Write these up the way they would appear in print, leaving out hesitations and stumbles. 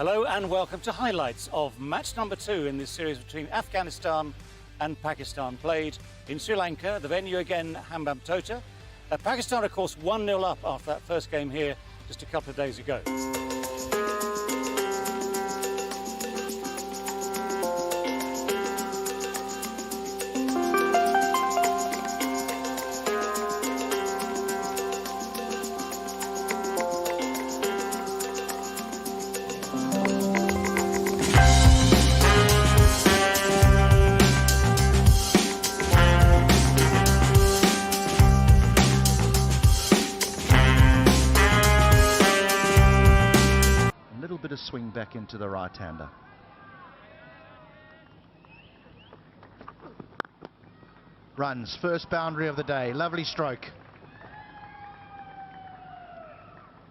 Hello and welcome to highlights of match number 2 in this series between Afghanistan and Pakistan, played in Sri Lanka. The venue again, Hambantota. Pakistan, of course, 1-0 up after that first game here just a couple of days ago. Bit of swing back into the right-hander. Runs, first boundary of the day, lovely stroke.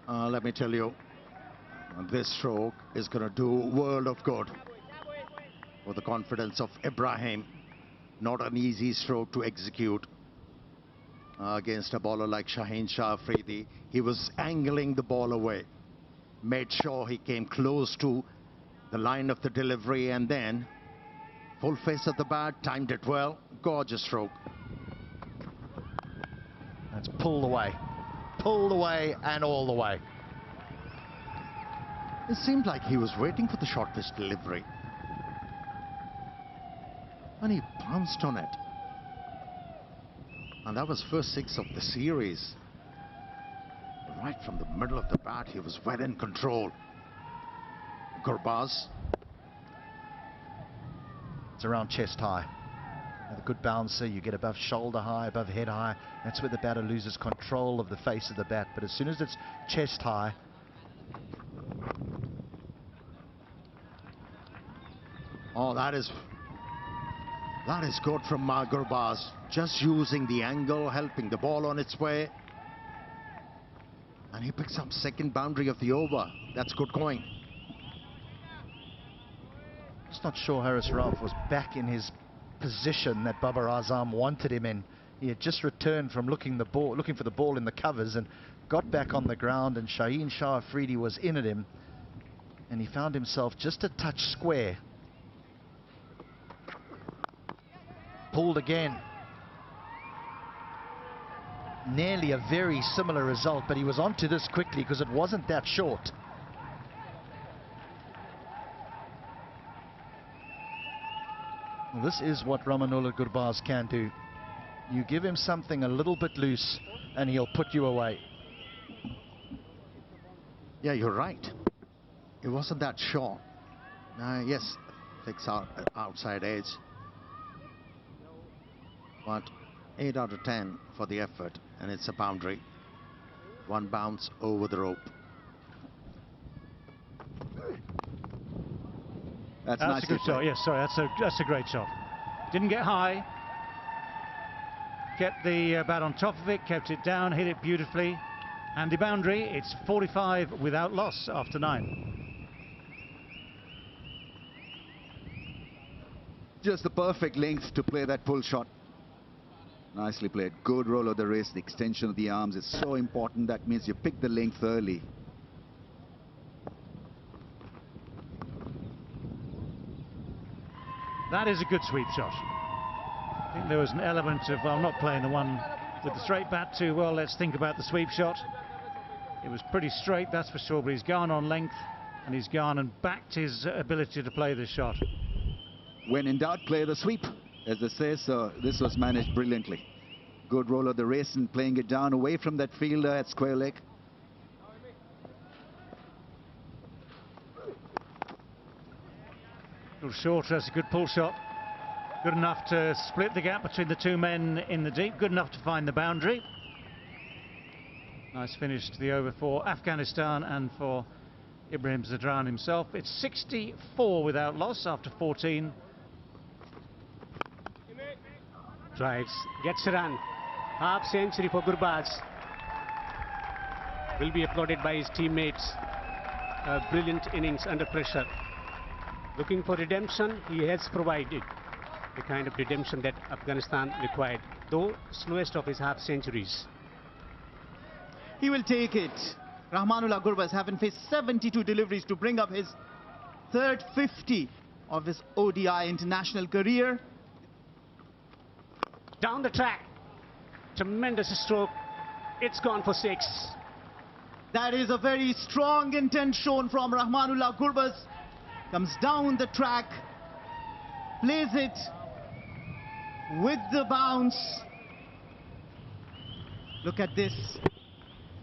Let me tell you, this stroke is going to do world of good for the confidence of Ibrahim. Not an easy stroke to execute against a bowler like Shaheen Shah Afridi. He was angling the ball away, made sure he came close to the line of the delivery, and then full face of the bat, timed it well. Gorgeous stroke. That's pulled away and all the way. It seemed like he was waiting for the short pitch delivery, and he pounced on it. And that was first 6 of the series. Right from the middle of the bat, he was well in control. Gurbaz. It's around chest high. With a good bouncer, you get above shoulder high, above head high. That's where the batter loses control of the face of the bat. But as soon as it's chest high, oh, that is good from Gurbaz. Just using the angle, helping the ball on its way. And he picks up second boundary of the over. That's good going. Just not sure Haris Rauf was back in his position that Babar Azam wanted him in. He had just returned from looking for the ball in the covers and got back on the ground, and Shaheen Shah Afridi was in at him, and he found himself just a touch square. Pulled again. Nearly a very similar result, but he was onto this quickly because it wasn't that short. Well, this is what Rahmanullah Gurbaz can do. You give him something a little bit loose and he'll put you away. Yeah, you're right. It wasn't that short. Yes, fix outside edge. But 8 out of 10 for the effort, and it's a boundary. One bounce over the rope. That's a good shot. Yes, sorry, that's a great shot. Didn't get high. Kept the bat on top of it, kept it down, hit it beautifully. Handy boundary. It's 45 without loss after 9. Just the perfect length to play that pull shot. Nicely played. Good roll of the wrist. The extension of the arms is so important. That means you pick the length early. That is a good sweep shot. I think there was an element of, well, I'm not playing the one with the straight bat too well. Let's think about the sweep shot. It was pretty straight, that's for sure, but he's gone on length and he's gone and backed his ability to play this shot. When in doubt, play the sweep, as they say. So this was managed brilliantly. Good roll of the wrist and playing it down away from that fielder at square leg. A little shorter, that's a good pull shot. Good enough to split the gap between the two men in the deep. Good enough to find the boundary. Nice finish to the over for Afghanistan and for Ibrahim Zadran himself. It's 64 without loss after 14. Drives, gets a run. Half century for Gurbaz. Will be applauded by his teammates. A brilliant innings under pressure. Looking for redemption, he has provided the kind of redemption that Afghanistan required, though slowest of his half centuries. He will take it. Rahmanullah Gurbaz having faced 72 deliveries to bring up his third 50 of his ODI international career. Down the track. Tremendous stroke. It's gone for 6. That is a very strong intent shown from Rahmanullah Gurbaz. Comes down the track, plays it with the bounce. Look at this.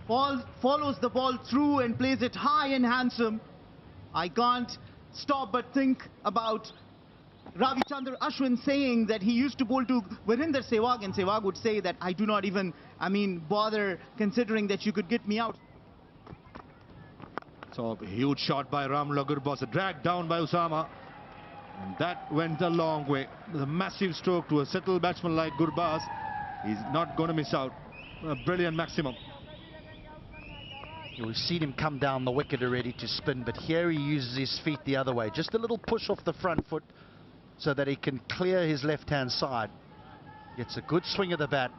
Follows the ball through and plays it high and handsome. I can't stop but think about Ravichandran Ashwin saying that he used to bowl to Virender Sehwag, and Sehwag would say that I do not even, bother considering that you could get me out. So a huge shot by Rahmanullah Gurbaz, a drag down by Usama, and that went a long way. The massive stroke to a settled batsman like Gurbaz, he's not going to miss out. A brilliant maximum. We've seen him come down the wicket already to spin, but here he uses his feet the other way. Just a little push off the front foot so that he can clear his left-hand side. Gets a good swing of the bat.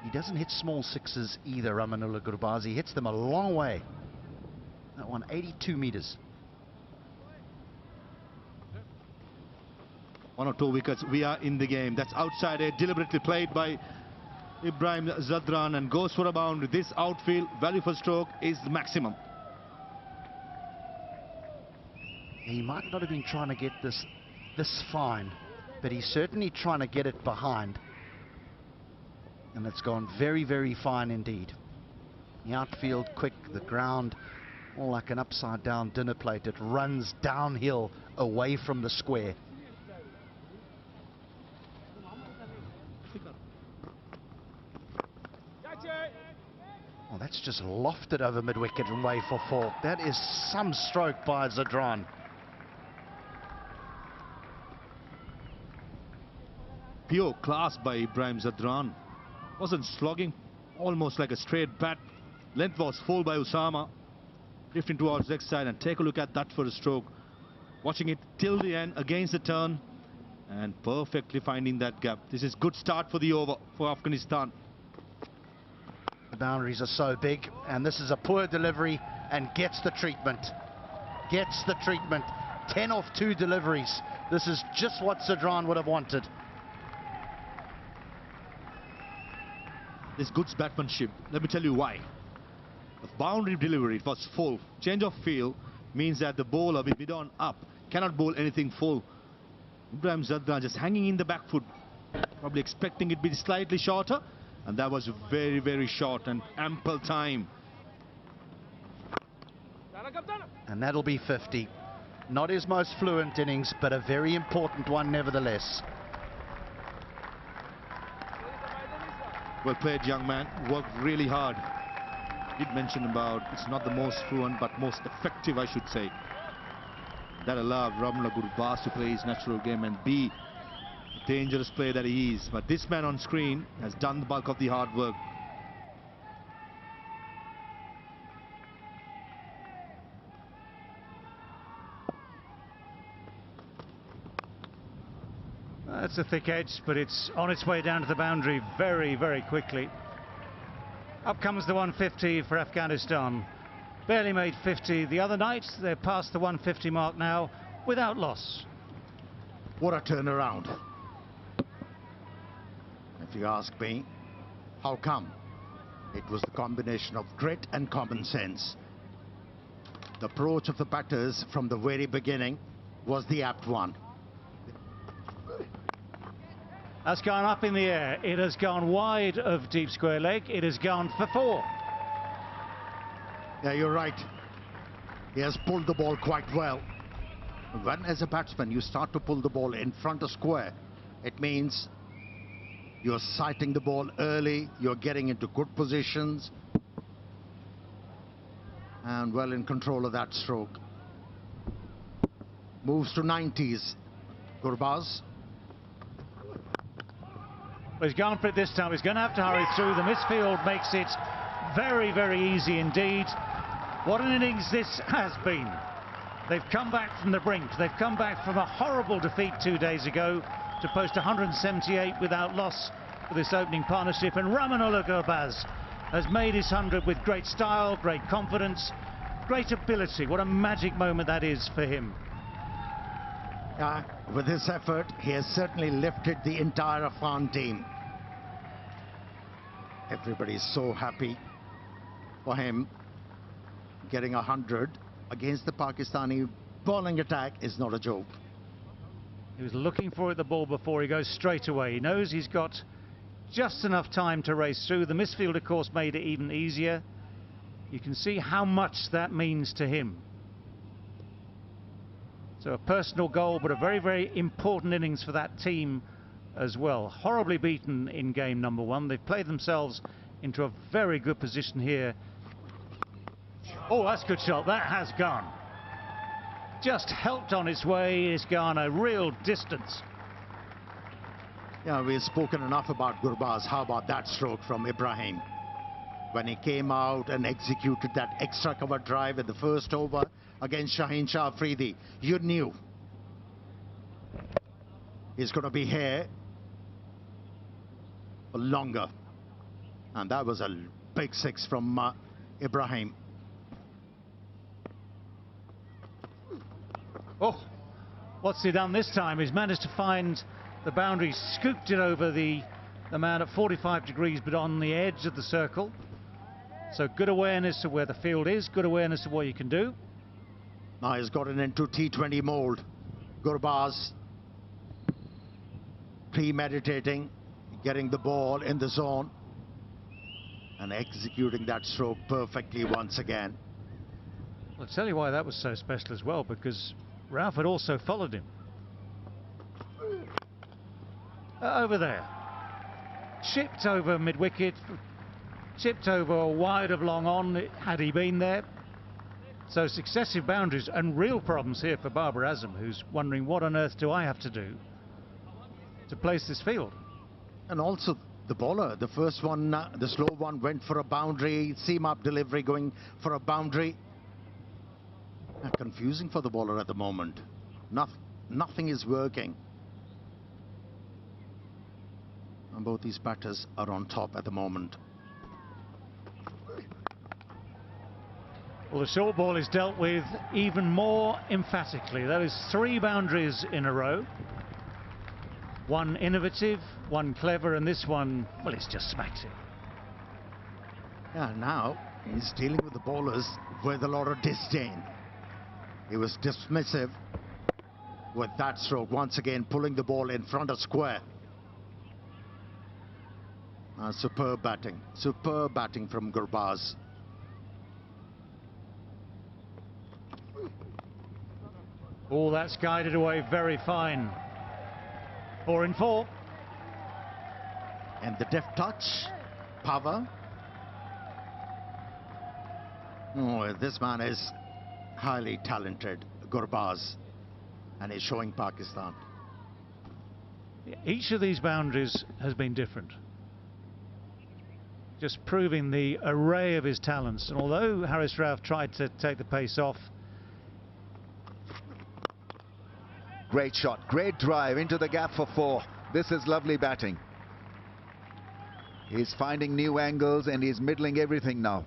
He doesn't hit small sixes either, Rahmanullah Gurbaz. He hits them a long way. That one, 82 meters. 1 or 2 wickets, we are in the game. That's outside edge, deliberately played by Ibrahim Zadran, and goes for a boundary. This outfield value for stroke is the maximum. He might not have been trying to get this fine, but he's certainly trying to get it behind. And it's gone very, very fine indeed. The outfield quick, the ground all like an upside down dinner plate. It runs downhill away from the square. Oh, that's just lofted over mid-wicket and way for 4. That is some stroke by Zadran. Pure class by Ibrahim Zadran. Wasn't slogging, almost like a straight bat. Length was full by Usama. Drifting towards the next side, and take a look at that for a stroke. Watching it till the end against the turn and perfectly finding that gap. This is good start for the over for Afghanistan. The boundaries are so big, and this is a poor delivery and gets the treatment. Gets the treatment. 10 off 2 deliveries. This is just what Zadran would have wanted. This good batsmanship. Let me tell you why. The boundary delivery, it was full. Change of field means that the bowler with mid-on up cannot bowl anything full. Ibrahim Zadran just hanging in the back foot, probably expecting it to be slightly shorter, and that was very, very short and ample time. And that'll be 50. Not his most fluent innings, but a very important one nevertheless. Well played, young man. Worked really hard. Did mention about it's not the most fluent, but most effective, I should say. That allowed Rahmanullah Gurbaz to play his natural game and be the dangerous player that he is. But this man on screen has done the bulk of the hard work. That's a thick edge, but it's on its way down to the boundary very, very quickly. Up comes the 150 for Afghanistan. Barely made 50 the other night. They're past the 150 mark now without loss. What a turnaround. If you ask me, how come? It was the combination of grit and common sense. The approach of the batters from the very beginning was the apt one. That's gone up in the air. It has gone wide of deep square leg. It has gone for 4. Yeah, you're right. He has pulled the ball quite well. When, as a batsman, you start to pull the ball in front of square, it means you're sighting the ball early, you're getting into good positions, and well in control of that stroke. Moves to 90s. Gurbaz. Well, he's gone for it this time. He's going to have to hurry through. The misfield makes it very, very easy indeed. What an innings this has been. They've come back from the brink. They've come back from a horrible defeat 2 days ago to post 178 without loss for this opening partnership. And Rahmanullah Gurbaz has made his 100 with great style, great confidence, great ability. What a magic moment that is for him. With this effort, he has certainly lifted the entire Afghan team. Everybody's so happy for him. Getting 100 against the Pakistani bowling attack is not a joke. He was looking for the ball before he goes straight away. He knows he's got just enough time to race through. The misfield, of course, made it even easier. You can see how much that means to him. So a personal goal, but a very, very important innings for that team as well. Horribly beaten in game number 1. They've played themselves into a very good position here. Oh, that's a good shot. That has gone. Just helped on its way. It's gone a real distance. Yeah, we've spoken enough about Gurbaz. How about that stroke from Ibrahim? When he came out and executed that extra cover drive in the first over against Shaheen Shah Afridi, you knew he's going to be here for longer. And that was a big 6 from Ibrahim. Oh, what's he done this time? He's managed to find the boundary, scooped it over the man at 45 degrees, but on the edge of the circle. So good awareness of where the field is, good awareness of what you can do. Now he's gotten into T20 mold. Gurbaz premeditating, getting the ball in the zone and executing that stroke perfectly once again. I'll tell you why that was so special as well, because Ralph had also followed him. Over there. Chipped over mid-wicket, chipped over wide of long on, had he been there. So successive boundaries and real problems here for Babar Azam, who's wondering what on earth do I have to do to place this field. And also the bowler, the first one, the slow one, went for a boundary, seam-up delivery going for a boundary. Confusing for the bowler at the moment. Nothing is working. And both these batters are on top at the moment. Well, the short ball is dealt with even more emphatically. That is 3 boundaries in a row. One innovative, one clever, and this one, well, it's just smacked it. Yeah, now he's dealing with the bowlers with a lot of disdain. He was dismissive with that stroke, once again pulling the ball in front of square. Superb batting from Gurbaz. Oh, that's guided away very fine. 4 in 4. And the deft touch, power. Oh, this man is highly talented, Gurbaz, and he's showing Pakistan. Each of these boundaries has been different, just proving the array of his talents. And although Haris Rauf tried to take the pace off, Great shot, great drive into the gap for 4. This is lovely batting. He's finding new angles and he's middling everything now.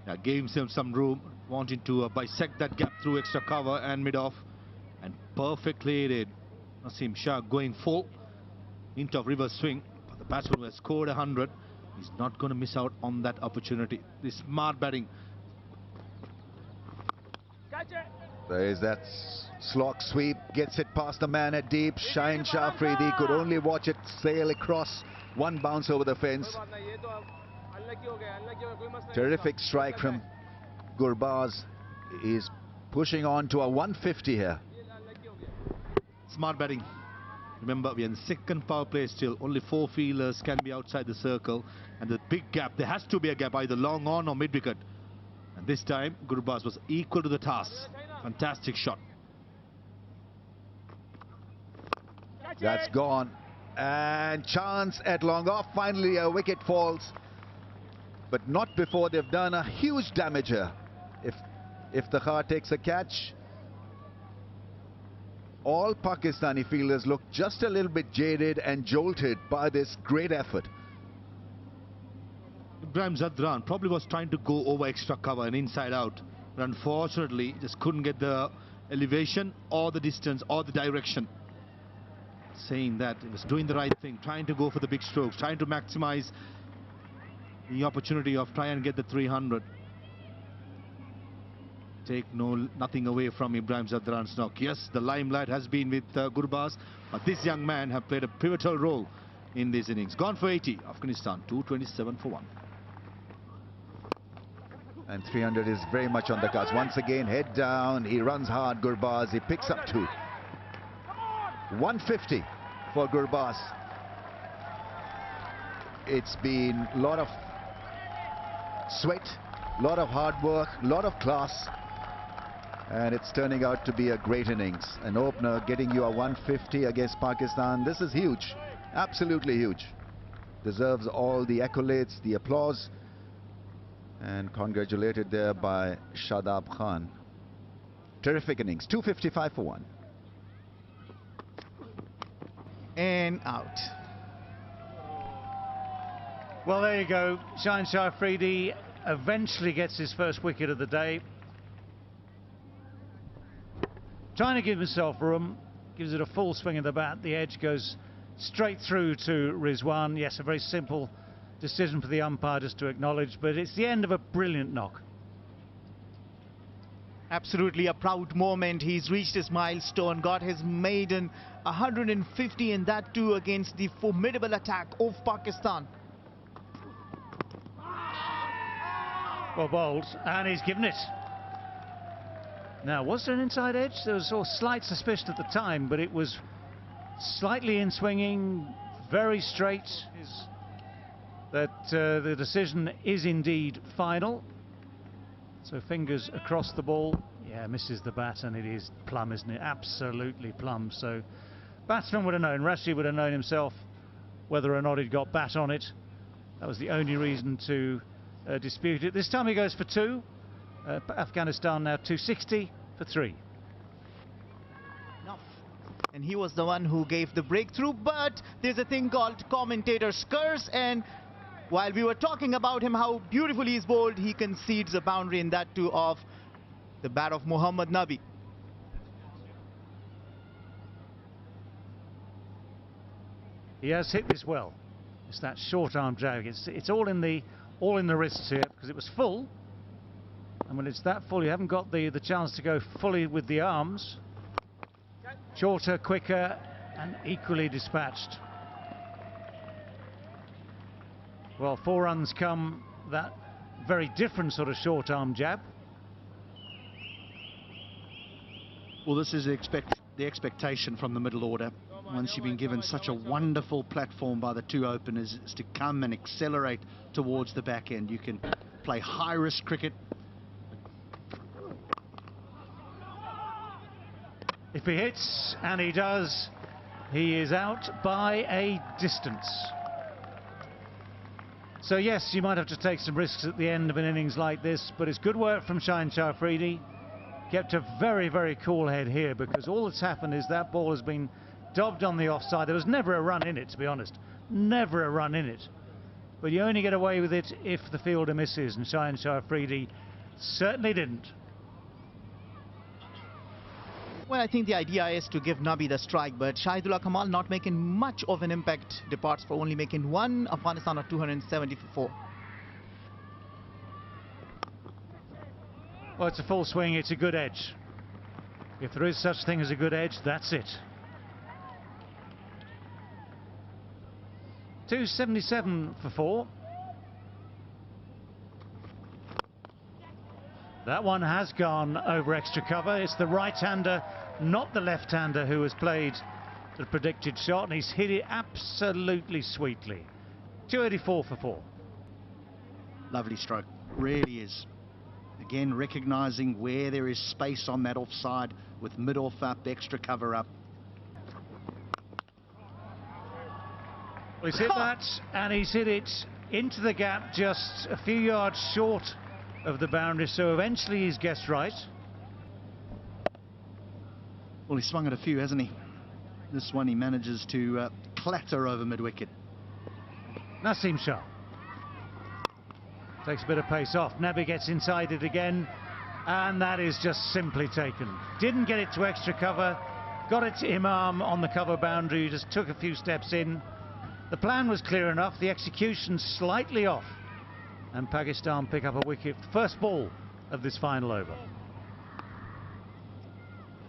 Yeah, gave him some room, wanting to bisect that gap through extra cover and mid-off, and perfectly did. Naseem Shah going full into reverse swing, but the batsman who has scored 100 is not going to miss out on that opportunity. This smart batting. There is that slog sweep, gets it past the man at deep. Shaheen Shah Afridi could only watch it sail across, one bounce over the fence. Terrific strike from Gurbaz. He's pushing on to a 150 here. Smart batting. Remember, we are in the second power play still. Only 4 fielders can be outside the circle. And the big gap, there has to be a gap, either long on or mid-wicket. And this time, Gurbaz was equal to the task. Fantastic shot. That's gone. And chance at long off. Finally, a wicket falls. But not before they've done a huge damage here. If the Khar takes a catch, all Pakistani fielders look just a little bit jaded and jolted by this great effort. Ibrahim Zadran probably was trying to go over extra cover and inside out, but unfortunately just couldn't get the elevation or the distance or the direction. Saying that he was doing the right thing, trying to go for the big strokes, trying to maximize the opportunity of try and get the 300. Take nothing away from Ibrahim Zadran's knock. Yes, the limelight has been with Gurbaz, but this young man have played a pivotal role in these innings. Gone for 80, Afghanistan 227 for 1. And 300 is very much on the cards. Once again, head down, he runs hard, Gurbaz, he picks up 2. 150 for Gurbaz. It's been a lot of sweat, a lot of hard work, a lot of class, and it's turning out to be a great innings. An opener getting you a 150 against Pakistan. This is huge, absolutely huge. Deserves all the accolades, the applause, and congratulated there by Shadab Khan. Terrific innings, 255 for 1. And out. Well, there you go. Shaheen Shah Afridi eventually gets his first wicket of the day. Trying to give himself room, gives it a full swing of the bat. The edge goes straight through to Rizwan. Yes, a very simple decision for the umpire just to acknowledge, but it's the end of a brilliant knock. Absolutely a proud moment. He's reached his milestone, got his maiden 150, and that too against the formidable attack of Pakistan. Well bowled, and he's given it. Now, was there an inside edge? There was a slight suspicion at the time, but it was slightly in swinging, very straight. That the decision is indeed final. So fingers across the ball. Yeah, misses the bat, and it is plumb, isn't it? Absolutely plumb. So batsman would have known, Rashid would have known himself whether or not he'd got bat on it. That was the only reason to dispute it. This time he goes for 2. Afghanistan now 260 for 3. And he was the one who gave the breakthrough, but there's a thing called commentator's curse, and while we were talking about him, how beautifully he's bowled, he concedes a boundary, and that too of the bat of Mohammad Nabi. He has hit this well. It's that short arm drag. It's all in the wrists here because it was full, and when it's that full, you haven't got the chance to go fully with the arms. Shorter, quicker, and equally dispatched. Well, 4 runs come that very different sort of short arm jab. Well, this is the expectation from the middle order. Once you've been given such a wonderful platform by the 2 openers, is to come and accelerate towards the back end. You can play high-risk cricket. If he hits, and he does, he is out by a distance. So yes, you might have to take some risks at the end of an innings like this, but it's good work from Shaheen Shah Afridi. Kept a very, very cool head here, because all that's happened is that ball has been dobbed on the offside. There was never a run in it, to be honest. Never a run in it. But you only get away with it if the fielder misses, and Shaheen Shah Afridi certainly didn't. Well, I think the idea is to give Nabi the strike, but Shahidullah Kamal not making much of an impact, departs for only making 1. Afghanistan at 270 for 4. Well, it's a full swing, it's a good edge. If there is such thing as a good edge, that's it. 277 for 4. That one has gone over extra cover. It's the right-hander, not the left-hander, who has played the predicted shot, and he's hit it absolutely sweetly. 284 for 4. Lovely stroke, really is. Again, recognising where there is space on that offside with mid-off up, extra cover up. Well, he's hit that, and he's hit it into the gap just a few yards short of the boundary, so eventually he's guessed right. Well, he's swung at a few, hasn't he? This one he manages to clatter over mid-wicket. Naseem Shah. Takes a bit of pace off. Nabi gets inside it again, and that is just simply taken. Didn't get it to extra cover, got it to Imam on the cover boundary, just took a few steps in. The plan was clear enough, the execution slightly off, and Pakistan pick up a wicket. First ball of this final over.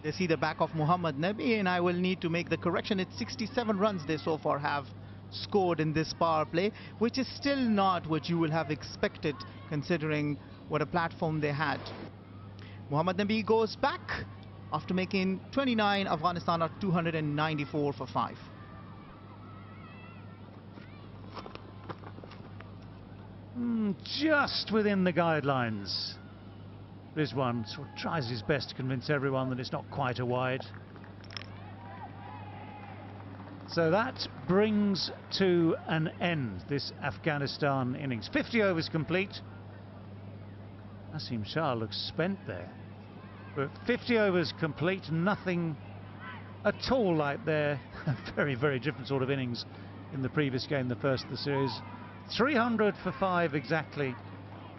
They see the back of Muhammad Nabi, and I will need to make the correction. It's 67 runs they so far have scored in this power play, which is still not what you will have expected considering what a platform they had. Muhammad Nabi goes back after making 29. Afghanistan are 294 for 5. Just within the guidelines. Rizwan sort of tries his best to convince everyone that it's not quite a wide. So that brings to an end this Afghanistan innings. 50 overs complete. Asim Shah looks spent there. But 50 overs complete, nothing at all like their very, very different sort of innings in the previous game, the first of the series. 300 for 5 exactly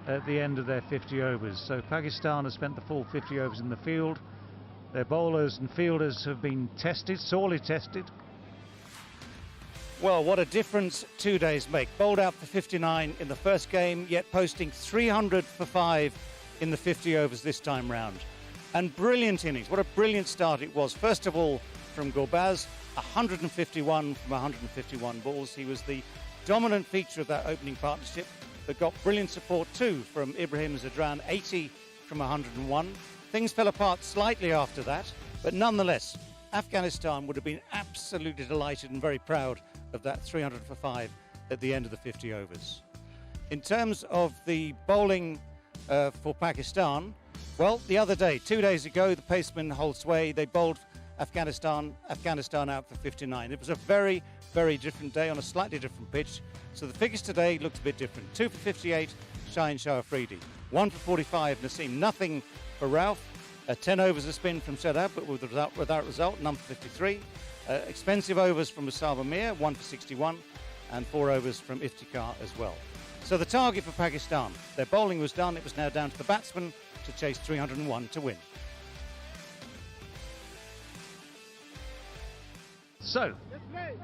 at the end of their 50 overs. So Pakistan has spent the full 50 overs in the field. Their bowlers and fielders have been tested, sorely tested. Well, what a difference 2 days make. Bowled out for 59 in the first game, yet posting 300 for 5 in the 50 overs this time round. And brilliant innings. What a brilliant start it was. First of all, from Gurbaz, 151 from 151 balls. He was the dominant feature of that opening partnership, but got brilliant support too from Ibrahim Zadran, 80 from 101. Things fell apart slightly after that, but nonetheless, Afghanistan would have been absolutely delighted and very proud of that 300 for 5 at the end of the 50 overs. In terms of the bowling for Pakistan, well, the other day, 2 days ago, the pacemen hold sway. They bowled Afghanistan out for 59. It was a very, very different day on a slightly different pitch. So the figures today looked a bit different. 2 for 58, Shaheen Shah Afridi. 1 for 45, Naseem. Nothing for Ralph. 10 overs a spin from Shadab, but without result. None for 53. Expensive overs from Musab Amir. 1 for 61. And 4 overs from Iftikhar as well. So the target for Pakistan, their bowling was done. It was now down to the batsmen to chase 301 to win. So,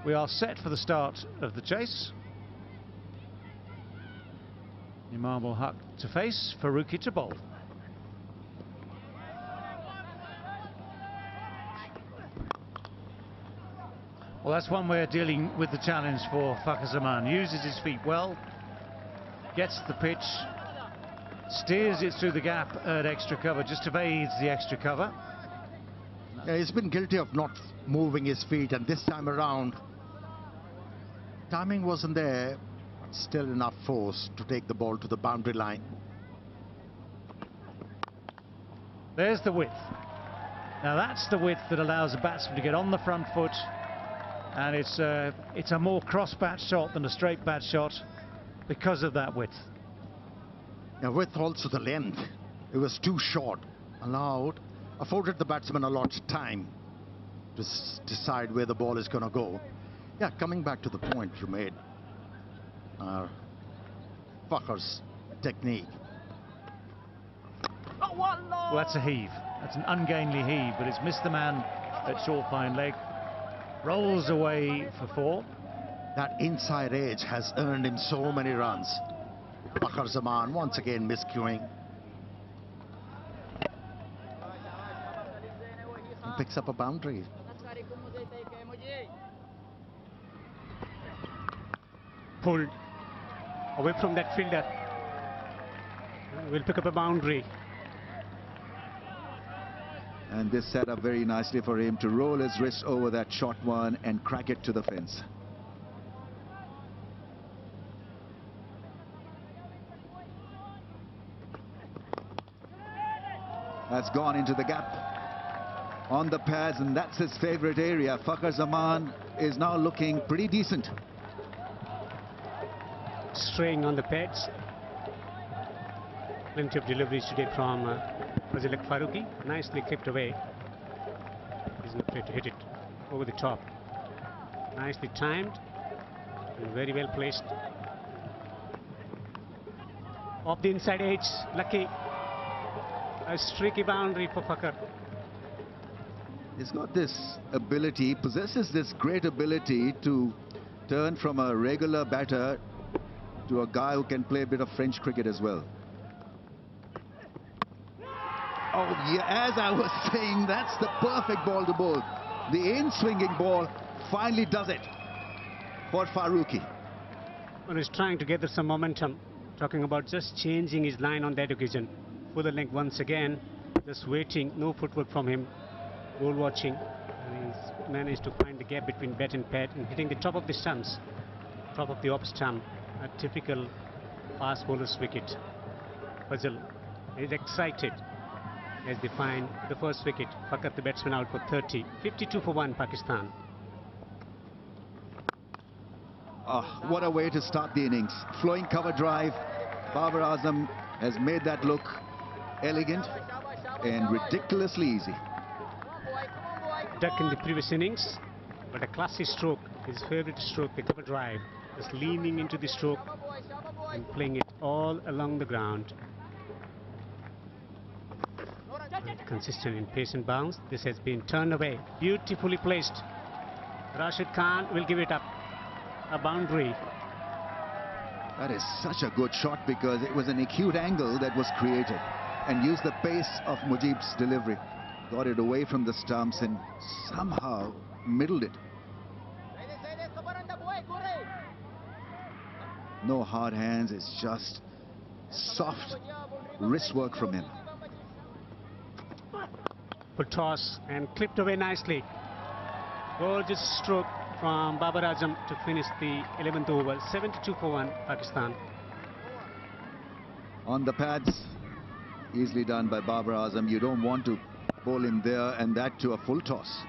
we are set for the start of the chase. Imam ul Haq to face, Farooqi to bowl. Well, that's one way of dealing with the challenge for Fakhar Zaman. Uses his feet well, gets the pitch, steers it through the gap at extra cover, just evades the extra cover. Yeah, he's been guilty of not moving his feet, and this time around, timing wasn't there, but still enough force to take the ball to the boundary line. There's the width. Now that's the width that allows a batsman to get on the front foot, and it's a more cross bat shot than a straight bat shot because of that width. Now with also the length, it was too short, afforded the batsman a lot of time to decide where the ball is going to go. Yeah, coming back to the point you made, Fakhar's technique. Well, that's a heave. That's an ungainly heave, but it's missed the man at short fine leg. Rolls away for 4. That inside edge has earned him so many runs. Fakhar Zaman once again miscuing. He picks up a boundary. Pulled away from that fielder. Will pick up a boundary. And this set up very nicely for him to roll his wrist over that short one and crack it to the fence. That's gone into the gap on the pads, and that's his favorite area. Fakhar Zaman is now looking pretty decent. Straying on the pads. Plenty of deliveries today from Fazil Farooqi. Nicely clipped away. He's not afraid to hit it over the top. Nicely timed and very well placed. Off the inside edge, lucky. A streaky boundary for Fakhar. He's got this ability, possesses this great ability to turn from a regular batter to a guy who can play a bit of French cricket as well. Oh, yeah, as I was saying, that's the perfect ball to bowl. The in-swinging ball finally does it for Farooqi. Well, he's trying to gather some momentum, talking about just changing his line on that occasion. For the length once again, just waiting, no footwork from him, ball watching, and he's managed to find the gap between bat and pad and hitting the top of the stumps, top of the off stump, a typical fast bowler's wicket. Fazal is excited as they find the first wicket. Fakhar, the batsman, out for 30. 52 for 1, Pakistan. Oh, what a way to start the innings. Flowing cover drive. Babar Azam has made that look elegant and ridiculously easy. Duck in the previous innings, but a classy stroke, his favorite stroke, the cover drive, just leaning into the stroke and playing it all along the ground. And consistent in pace and bounce. This has been turned away, beautifully placed. Rashid Khan will give it up, a boundary. That is such a good shot because it was an acute angle that was created and used the pace of Mujib's delivery. Got it away from the stumps and somehow middled it. No hard hands, it's just soft wrist work from him. Full toss and clipped away nicely. Gorgeous stroke from Babar Azam to finish the 11th over. 72 for 1, Pakistan. On the pads, easily done by Babar Azam. You don't want to bowl him there, and that to a full toss.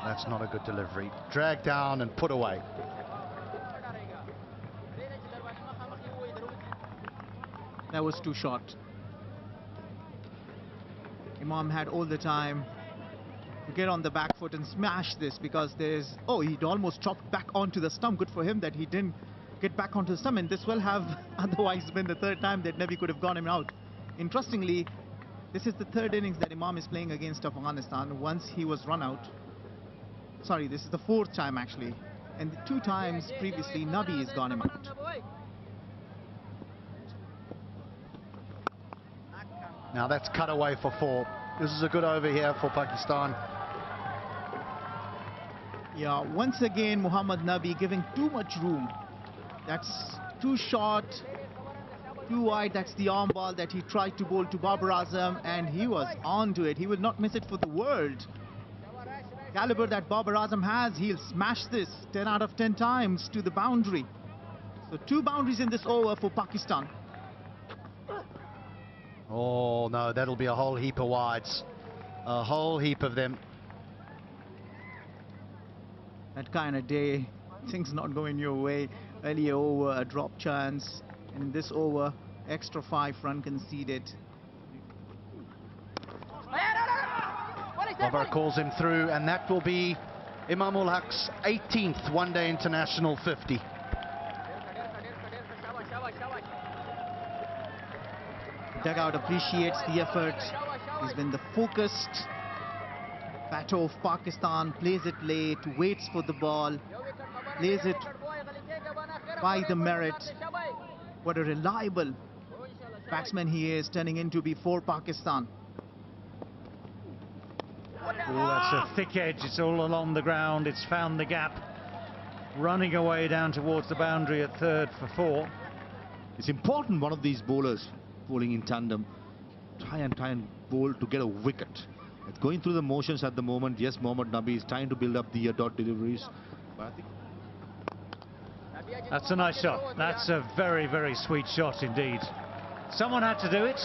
That's not a good delivery. Dragged down and put away. That was too short. Imam had all the time to get on the back foot and smash this, because there's... Oh, he'd almost chopped back onto the stump. Good for him that he didn't get back onto the stump, and this will have otherwise been the third time that Nabi could have gone him out. Interestingly, this is the third innings that Imam is playing against Afghanistan. Once he was run out. Sorry, this is the fourth time actually. And the 2 times previously, Nabi has gone him out. Now that's cut away for 4. This is a good over here for Pakistan. Yeah, once again, Muhammad Nabi giving too much room. That's too short, too wide. That's the arm ball that he tried to bowl to Babar Azam, and he was on to it. He will not miss it for the world. Caliber that Babar Azam has, he'll smash this 10 out of 10 times to the boundary. So 2 boundaries in this over for Pakistan. Oh no, that'll be a whole heap of wides. A whole heap of them. That kind of day, things not going your way. Earlier over, a drop chance. And in this over, extra 5 run conceded. Babar calls him through, and that will be Imam ul Haq's 18th one-day international 50. Dugout appreciates the effort. He's been the focused batter of Pakistan. Plays it late, waits for the ball, plays it by the merit. What a reliable batsman he is, turning in to be for Pakistan. Oh, that's a thick edge. It's all along the ground. It's found the gap. Running away down towards the boundary at third for 4. It's important, one of these bowlers bowling in tandem, try and bowl to get a wicket. It's going through the motions at the moment. Yes, Mohammad Nabi is trying to build up the dot deliveries, but I think That's a nice shot. That's a very, very sweet shot indeed. Someone had to do it.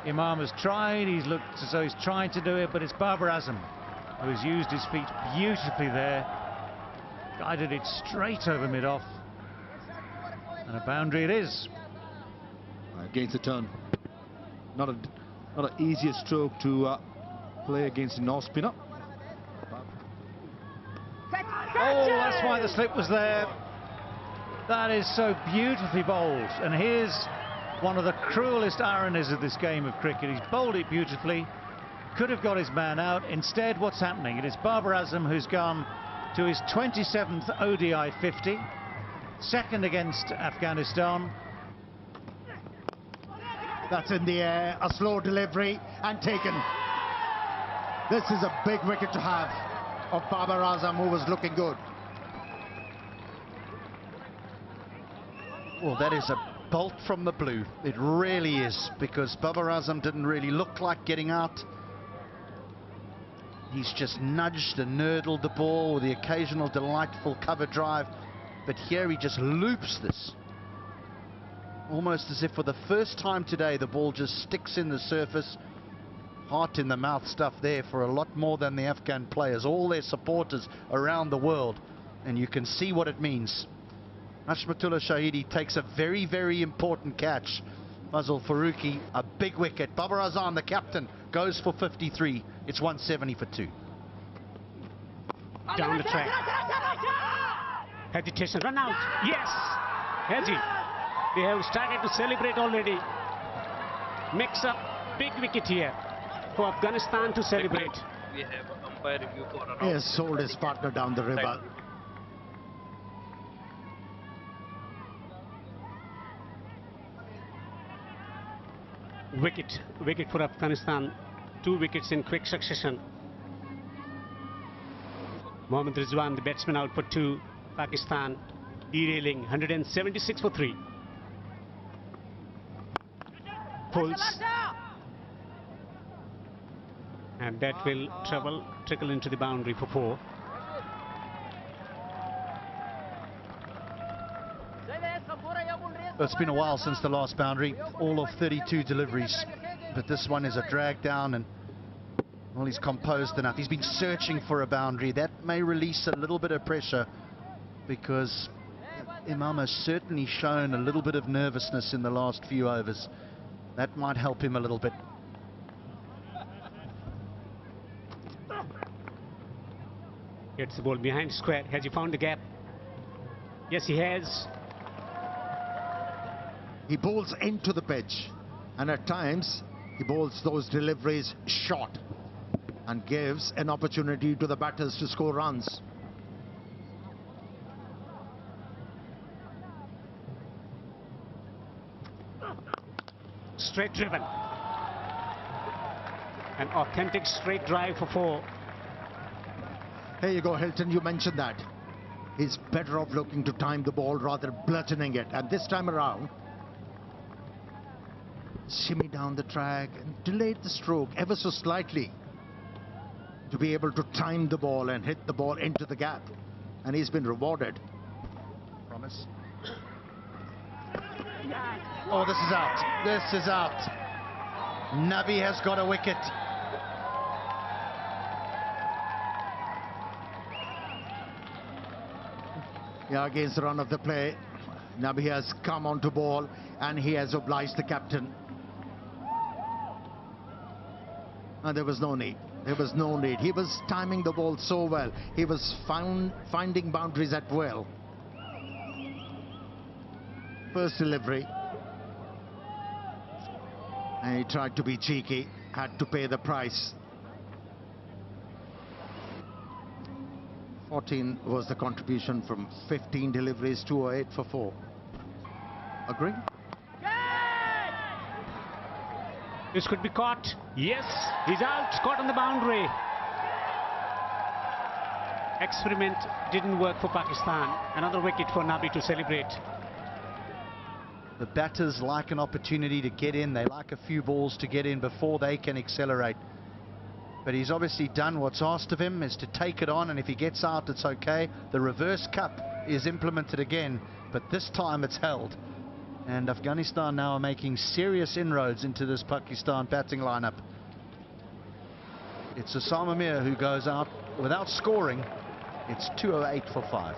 Imam has tried. He's looked as though he's trying to do it, but it's Babar Azam who has used his feet beautifully there. Guided it straight over mid-off. And a boundary it is. against the turn. Not an easier stroke to play against an off spinner. Oh, that's why the slip was there. That is so beautifully bowled. And here's one of the cruelest ironies of this game of cricket. He's bowled it beautifully. Could have got his man out. Instead, what's happening? It is Babar Azam who's gone to his 27th ODI 50. Second against Afghanistan. That's in the air, a slow delivery and taken. This is a big wicket to have of Babar Azam, who was looking good. Well, that is a bolt from the blue. It really is, because Babar Azam didn't really look like getting out. He's just nudged and nurdled the ball with the occasional delightful cover drive. But here he just loops this. Almost as if for the first time today the ball just sticks in the surface. Heart in the mouth stuff there for a lot more than the Afghan players, all their supporters around the world. And you can see what it means. Hashmatullah Shahidi takes a very, very important catch. Fazal Farooqi, a big wicket. Babar Azam, the captain, goes for 53. It's 170 for 2. Down the track. Hesitation, run out. Yes! Haji. They have started to celebrate already. Makes a big wicket here for Afghanistan to celebrate. We have an umpire review for around. He has sold his partner down the river. Wicket for Afghanistan. 2 wickets in quick succession. Mohammad Rizwan, the batsman, out for 2. Pakistan derailing 176 for 3. Pulls. And that will trickle into the boundary for 4. It's been a while since the last boundary, all of 32 deliveries, but this one is a drag down, and well, he's composed enough. He's been searching for a boundary. That may release a little bit of pressure, because Imam has certainly shown a little bit of nervousness in the last few overs. That might help him a little bit. Gets the ball behind square. Has he found the gap? Yes, he has. He bowls into the pitch, and at times he bowls those deliveries short and gives an opportunity to the batters to score runs. Straight driven. An authentic straight drive for 4. Here you go, Hilton, you mentioned that. He's better off looking to time the ball rather bludgeoning it, and this time around shimmy down the track and delayed the stroke ever so slightly to be able to time the ball and hit the ball into the gap, and he's been rewarded. Promise. Oh, this is out. This is out. Nabi has got a wicket. Yeah, against the run of the play, Nabi has come onto ball and he has obliged the captain. And there was no need. There was no need. He was timing the ball so well. He was finding boundaries at will. First delivery. And he tried to be cheeky, had to pay the price. 14 was the contribution from 15 deliveries, 208 for 4. Agree? This could be caught. Yes, he's out, caught on the boundary. Experiment didn't work for Pakistan. Another wicket for Nabi to celebrate. The batters like an opportunity to get in. They like a few balls to get in before they can accelerate. But he's obviously done what's asked of him, is to take it on, and if he gets out, it's okay. The reverse cup is implemented again, but this time it's held. And Afghanistan now are making serious inroads into this Pakistan batting lineup. It's Osama Mir who goes out without scoring. It's 208 for 5.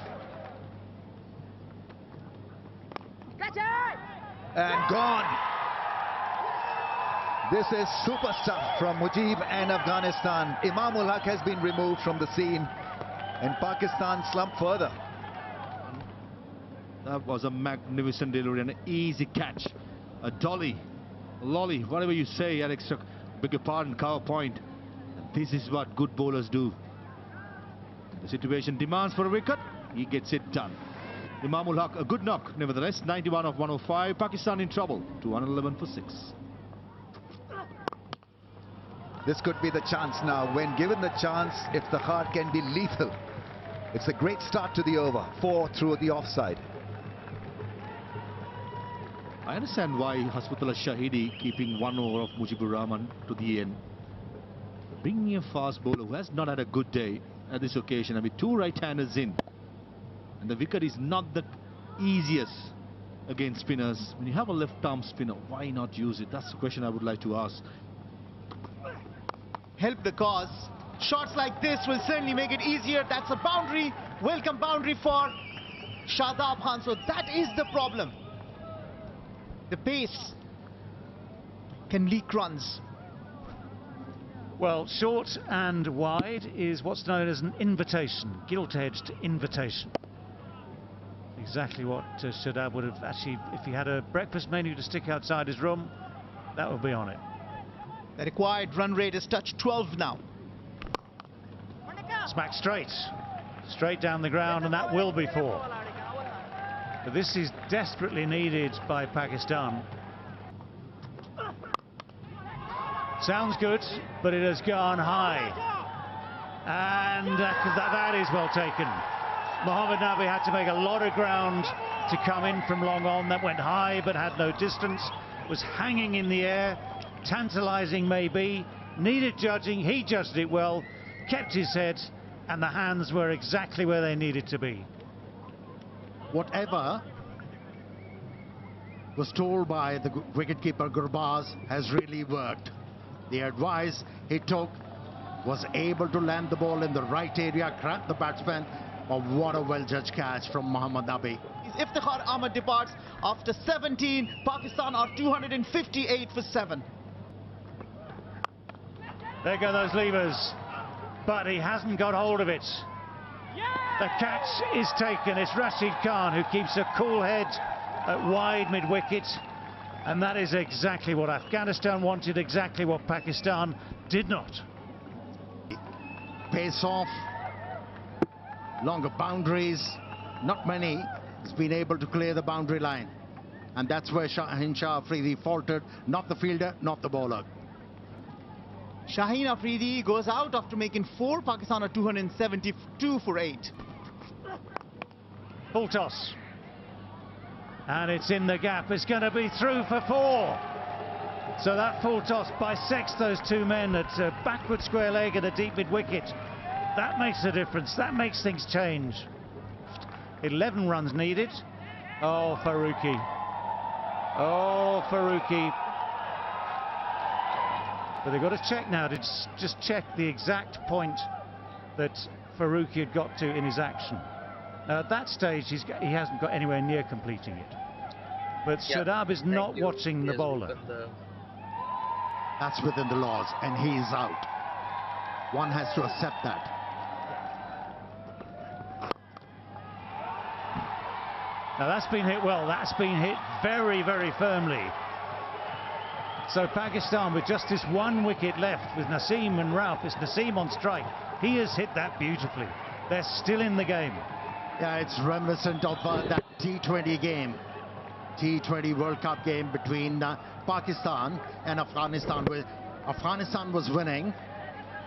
And gone. This is super stuff from Mujib and Afghanistan. Imamul Haq has been removed from the scene, and Pakistan slump further. That was a magnificent delivery and an easy catch. A dolly, a lolly, whatever you say, Alex, beg your pardon, cover point. And this is what good bowlers do. The situation demands for a wicket, he gets it done. Imamul Haq, a good knock, nevertheless, 91 of 105, Pakistan in trouble, 211 for 6. This could be the chance now. When given the chance, if the heart can be lethal. It's a great start to the over, 4 through the offside. I understand why Hasbullah Shahidi keeping 1 over of Mujibur Rahman to the end. Bringing a fast bowler who has not had a good day at this occasion. I mean, 2 right-handers in. And the wicket is not the easiest against spinners. When you have a left-arm spinner, why not use it? That's the question I would like to ask. Help the cause. Shots like this will certainly make it easier. That's a boundary. Welcome boundary for Shadab Khan. So that is the problem. The pace can leak runs. Well, short and wide is what's known as an invitation, gilt-edged invitation. Exactly what Shadab would have actually, if he had a breakfast menu to stick outside his room, that would be on it. The required run rate is touched 12 now. Smack straight down the ground, and that will be 4. But this is desperately needed by Pakistan. Sounds good, but it has gone high. And that is well taken. Mohammad Nabi had to make a lot of ground to come in from long on. That went high but had no distance. Was hanging in the air. Tantalizing maybe. Needed judging. He judged it well. Kept his head. And the hands were exactly where they needed to be. Whatever was told by the wicketkeeper Gurbaz has really worked. The advice he took was able to land the ball in the right area, grab the batsman. Oh, what a well-judged catch from Mohammad Nabi. Iftikhar Ahmed departs after 17. Pakistan are 258 for 7. There go those levers. But he hasn't got hold of it. The catch is taken. It's Rashid Khan who keeps a cool head at wide mid-wicket. And that is exactly what Afghanistan wanted, exactly what Pakistan did not. Pace off, longer boundaries, not many has been able to clear the boundary line. And that's where Shaheen Shah Afridi faltered, not the fielder, not the bowler. Shaheen Afridi goes out after making 4. Pakistan are 272 for 8. Full toss. And it's in the gap. It's going to be through for 4. So that full toss bisects those 2 men at a backward square leg and a deep mid-wicket. That makes a difference. That makes things change. 11 runs needed. Oh, Farooqi. Oh, Farooqi. But they've got to check now to just check the exact point that Farooqi had got to in his action. Now at that stage he hasn't got anywhere near completing it. But Shadab is not watching the bowler. That's within the laws, and he is out. One has to accept that. Now that's been hit well. That's been hit very, very firmly. So Pakistan with just this 1 wicket left with Naseem and Rauf. It's Naseem on strike. He has hit that beautifully. They're still in the game. Yeah, it's reminiscent of that T20 game. T20 World Cup game between Pakistan and Afghanistan, where Afghanistan was winning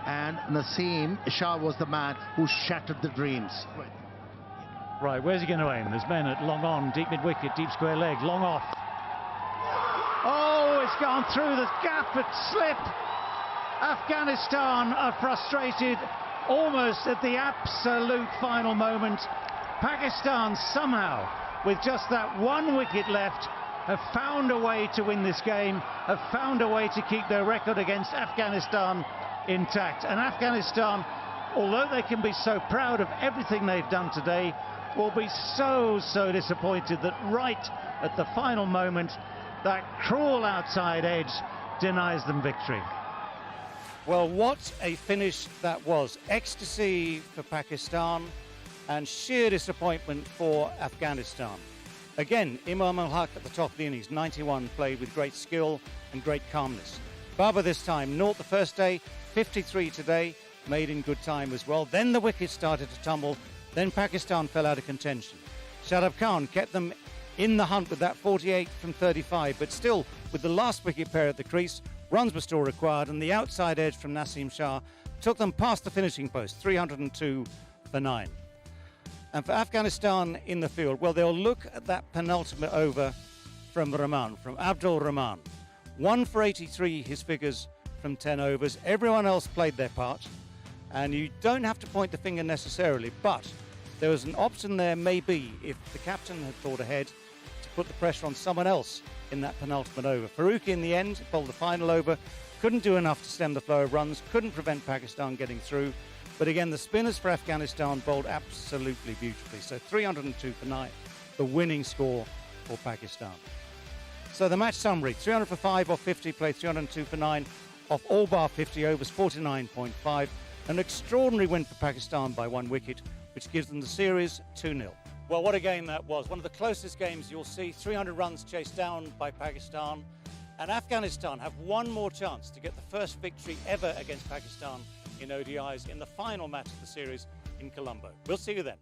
and Naseem Shah was the man who shattered the dreams. Right, where's he going to aim? There's men at long on, deep mid-wicket, deep square leg, long off. Oh, it's gone through the gap at slip. Afghanistan are frustrated almost at the absolute final moment. Pakistan somehow, with just that 1 wicket left, have found a way to win this game, have found a way to keep their record against Afghanistan intact. And Afghanistan, although they can be so proud of everything they've done today, will be so disappointed that right at the final moment, that cruel outside edge denies them victory. Well, what a finish that was. Ecstasy for Pakistan and sheer disappointment for Afghanistan. Again, Imam Al-Haq at the top of the innings, 91, played with great skill and great calmness. Babar this time, 0 the first day, 53 today, made in good time as well. Then the wickets started to tumble, then Pakistan fell out of contention. Shadab Khan kept them in the hunt with that 48 from 35, but still, with the last wicket pair at the crease, runs were still required, and the outside edge from Naseem Shah took them past the finishing post, 302 for 9. And for Afghanistan in the field, well, they'll look at that penultimate over from Rahman, from Abdul Rahman. 1 for 83, his figures from 10 overs. Everyone else played their part, and you don't have to point the finger necessarily, but there was an option there, maybe, if the captain had thought ahead, to put the pressure on someone else in that penultimate over. Farooqi in the end bowled the final over, couldn't do enough to stem the flow of runs, couldn't prevent Pakistan getting through. But again, the spinners for Afghanistan bowled absolutely beautifully. So 302 for 9, the winning score for Pakistan. So the match summary, 300 for 5 off 50, played 302 for 9 off all bar 50 overs, 49.5. An extraordinary win for Pakistan by 1 wicket, which gives them the series 2-0. Well, what a game that was. One of the closest games you'll see. 300 runs chased down by Pakistan. And Afghanistan have one more chance to get the first victory ever against Pakistan in ODIs in the final match of the series in Colombo. We'll see you then.